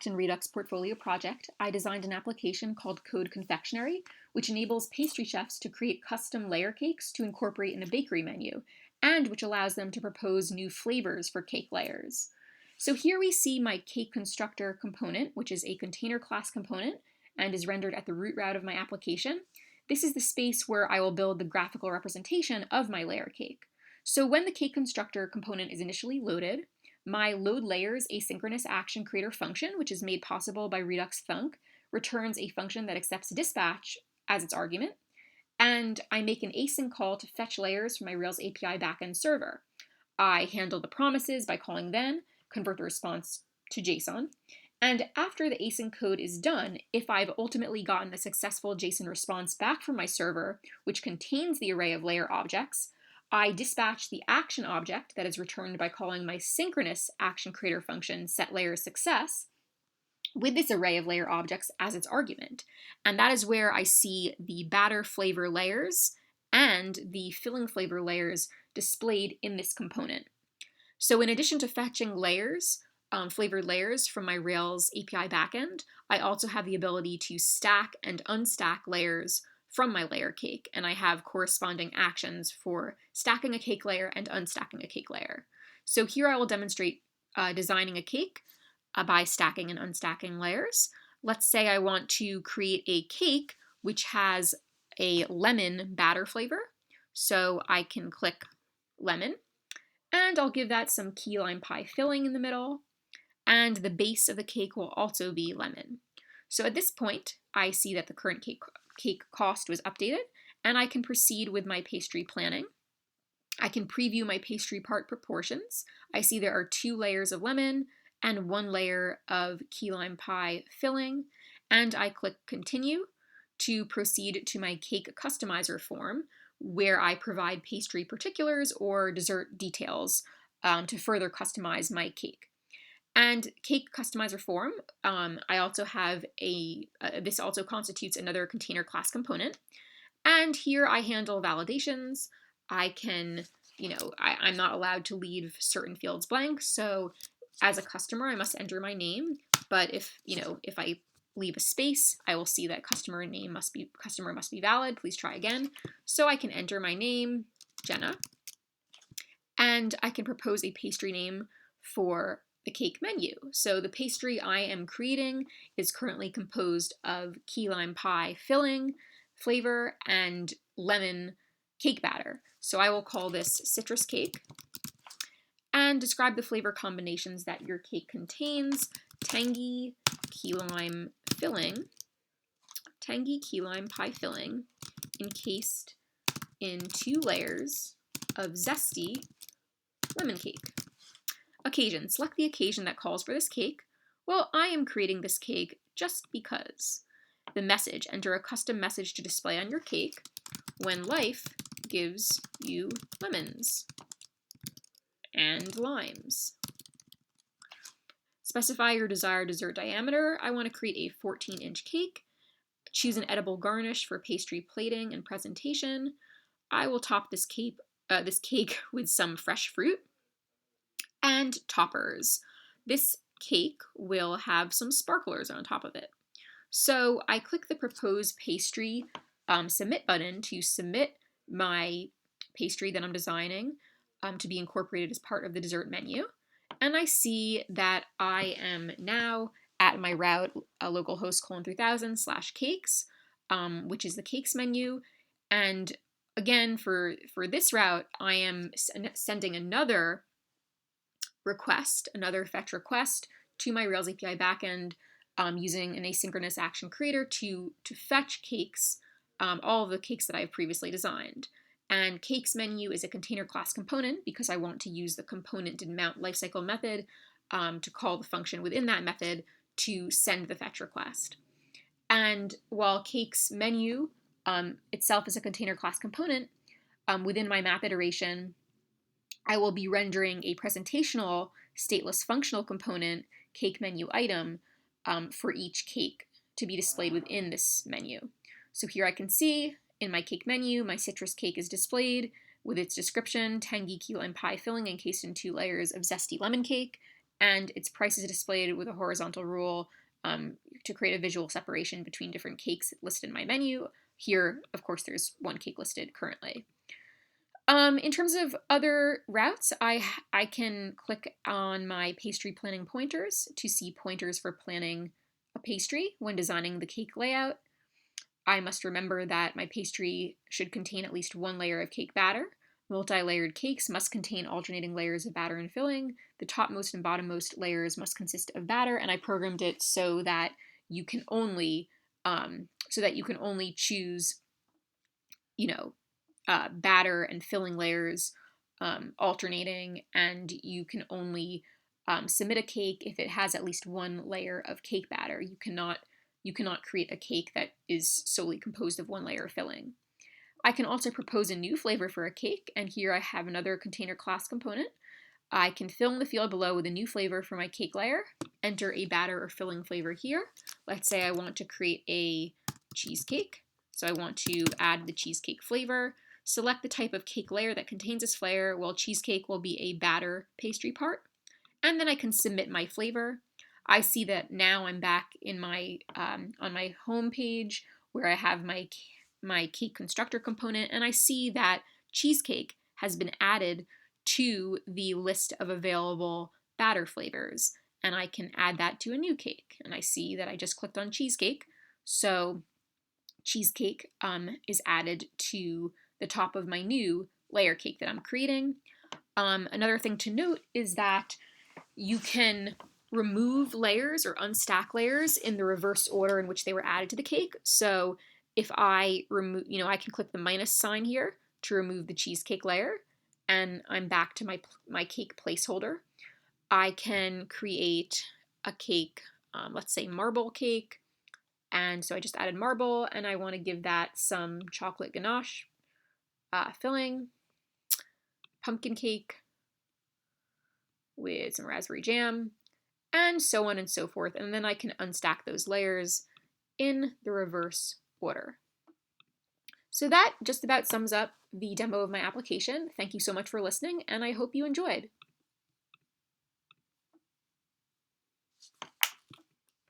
In Redux portfolio project, I designed an application called Code Confectionery, which enables pastry chefs to create custom layer cakes to incorporate in a bakery menu, and which allows them to propose new flavors for cake layers. So here we see my cake constructor component, which is a container class component and is rendered at the root route of my application. This is the space where I will build the graphical representation of my layer cake. So when the cake constructor component is initially loaded, my load layers asynchronous action creator function, which is made possible by Redux Thunk, returns a function that accepts dispatch as its argument, and I make an async call to fetch layers from my Rails API backend server. I handle the promises by calling then, convert the response to JSON, and after the async code is done, if I've ultimately gotten a successful JSON response back from my server, which contains the array of layer objects, I dispatch the action object that is returned by calling my synchronous action creator function setLayerSuccess with this array of layer objects as its argument. And that is where I see the batter flavor layers and the filling flavor layers displayed in this component. So in addition to fetching layers, flavored layers from my Rails API backend, I also have the ability to stack and unstack layers from my layer cake, and I have corresponding actions for stacking a cake layer and unstacking a cake layer. So here I will demonstrate designing a cake by stacking and unstacking layers. Let's say I want to create a cake which has a lemon batter flavor. So I can click lemon, and I'll give that some key lime pie filling in the middle, and the base of the cake will also be lemon. So at this point, I see that the current cake cost was updated, and I can proceed with my pastry planning. I can preview my pastry part proportions. I see there are 2 layers of lemon and 1 layer of key lime pie filling, and I click continue to proceed to my cake customizer form, where I provide pastry particulars or dessert details to further customize my cake. And cake customizer form, I also have this also constitutes another container class component. And here I handle validations. I can, I'm not allowed to leave certain fields blank. So as a customer, I must enter my name. But if I leave a space, I will see that customer must be valid. Please try again. So I can enter my name, Jenna, and I can propose a pastry name for the cake menu. So the pastry I am creating is currently composed of key lime pie filling, flavor, and lemon cake batter. So I will call this citrus cake and describe the flavor combinations that your cake contains. Tangy key lime pie filling encased in 2 layers of zesty lemon cake. Occasion. Select the occasion that calls for this cake. Well, I am creating this cake just because. The message. Enter a custom message to display on your cake when life gives you lemons and limes. Specify your desired dessert diameter. I want to create a 14-inch cake. Choose an edible garnish for pastry plating and presentation. I will top this cake with some fresh fruit. And toppers. This cake will have some sparklers on top of it. So I click the Propose Pastry Submit button to submit my pastry that I'm designing to be incorporated as part of the dessert menu. And I see that I am now at my route localhost :3000/cakes, which is the cakes menu. And again, for this route, I am sending another fetch request to my Rails API backend using an asynchronous action creator to fetch cakes, all of the cakes that I have previously designed. And cakes menu is a container class component because I want to use the component.mount lifecycle method to call the function within that method to send the fetch request. And while cakes menu itself is a container class component, within my map iteration, I will be rendering a presentational stateless functional component cake menu item for each cake to be displayed within this menu. So here I can see in my cake menu, my citrus cake is displayed with its description, tangy key lime pie filling encased in 2 layers of zesty lemon cake, and its price is displayed with a horizontal rule to create a visual separation between different cakes listed in my menu. Here, of course, there's one cake listed currently. In terms of other routes, I can click on my pastry planning pointers to see pointers for planning a pastry when designing the cake layout. I must remember that my pastry should contain at least one layer of cake batter. Multi-layered cakes must contain alternating layers of batter and filling. The topmost and bottommost layers must consist of batter, and I programmed it so that you can only choose, batter and filling layers alternating, and you can only submit a cake if it has at least one layer of cake batter. You cannot create a cake that is solely composed of one layer of filling. I can also propose a new flavor for a cake, and here I have another container class component. I can fill in the field below with a new flavor for my cake layer, enter a batter or filling flavor here. Let's say I want to create a cheesecake. So I want to add the cheesecake flavor, select the type of cake layer that contains this flavor. Well, cheesecake will be a batter pastry part. And then I can submit my flavor. I see that now I'm back in my on my home page where I have my cake constructor component, and I see that cheesecake has been added to the list of available batter flavors, and I can add that to a new cake. And I see that I just clicked on cheesecake, so cheesecake is added to the top of my new layer cake that I'm creating. Another thing to note is that you can remove layers or unstack layers in the reverse order in which they were added to the cake. So if I remove, I can click the minus sign here to remove the cheesecake layer, and I'm back to my cake placeholder. I can create a cake, let's say marble cake, and so I just added marble, and I want to give that some chocolate ganache, filling, pumpkin cake with some raspberry jam, and so on and so forth. And then I can unstack those layers in the reverse order. So that just about sums up the demo of my application. Thank you so much for listening, and I hope you enjoyed.